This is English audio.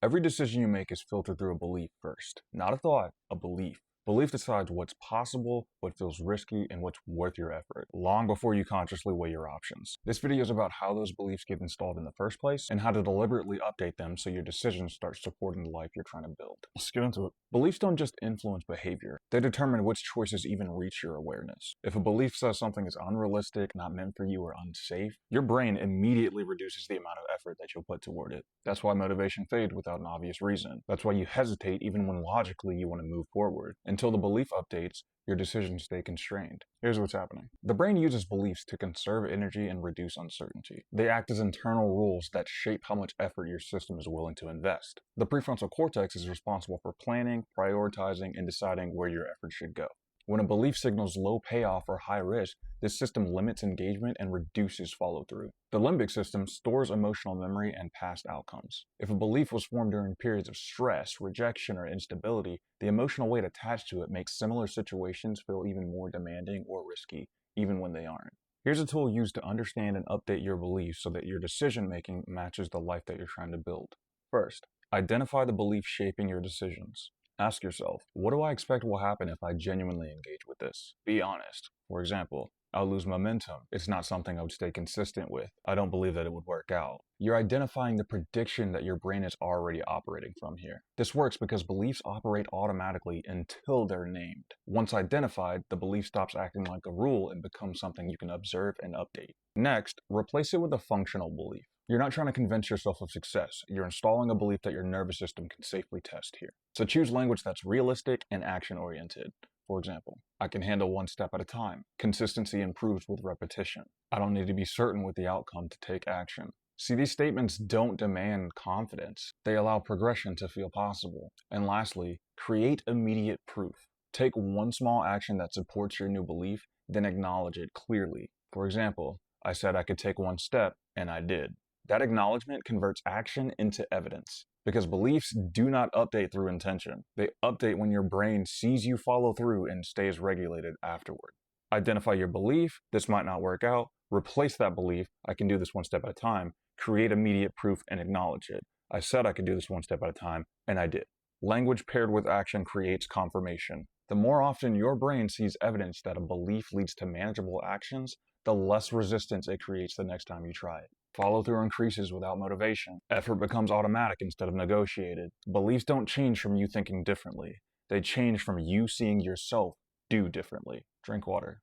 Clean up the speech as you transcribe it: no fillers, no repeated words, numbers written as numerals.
Every decision you make is filtered through a belief first. Not a thought, a belief. Belief decides what's possible, what feels risky, and what's worth your effort, long before you consciously weigh your options. This video is about how those beliefs get installed in the first place, and how to deliberately update them so your decisions start supporting the life you're trying to build. Let's get into it. Beliefs don't just influence behavior, they determine which choices even reach your awareness. If a belief says something is unrealistic, not meant for you, or unsafe, your brain immediately reduces the amount of effort that you'll put toward it. That's why motivation fades without an obvious reason. That's why you hesitate even when logically you want to move forward. Until the belief updates, your decisions stay constrained. Here's what's happening. The brain uses beliefs to conserve energy and reduce uncertainty. They act as internal rules that shape how much effort your system is willing to invest. The prefrontal cortex is responsible for planning, prioritizing, and deciding where your effort should go. When a belief signals low payoff or high risk, this system limits engagement and reduces follow-through. The limbic system stores emotional memory and past outcomes. If a belief was formed during periods of stress, rejection, or instability, the emotional weight attached to it makes similar situations feel even more demanding or risky, even when they aren't. Here's a tool used to understand and update your beliefs so that your decision-making matches the life that you're trying to build. First, identify the beliefs shaping your decisions. Ask yourself, what do I expect will happen if I genuinely engage with this? Be honest. For example, I'll lose momentum. It's not something I would stay consistent with. I don't believe that it would work out. You're identifying the prediction that your brain is already operating from here. This works because beliefs operate automatically until they're named. Once identified, the belief stops acting like a rule and becomes something you can observe and update. Next, replace it with a functional belief. You're not trying to convince yourself of success. You're installing a belief that your nervous system can safely test here. So choose language that's realistic and action-oriented. For example, I can handle one step at a time. Consistency improves with repetition. I don't need to be certain with the outcome to take action. See, these statements don't demand confidence. They allow progression to feel possible. And lastly, create immediate proof. Take one small action that supports your new belief, then acknowledge it clearly. For example, I said I could take one step, and I did. That acknowledgement converts action into evidence, because beliefs do not update through intention. They update when your brain sees you follow through and stays regulated afterward. Identify your belief, this might not work out. Replace that belief, I can do this one step at a time. Create immediate proof and acknowledge it. I said I could do this one step at a time, and I did. Language paired with action creates confirmation. The more often your brain sees evidence that a belief leads to manageable actions, the less resistance it creates the next time you try it. Follow-through increases without motivation. Effort becomes automatic instead of negotiated. Beliefs don't change from you thinking differently. They change from you seeing yourself do differently. Drink water.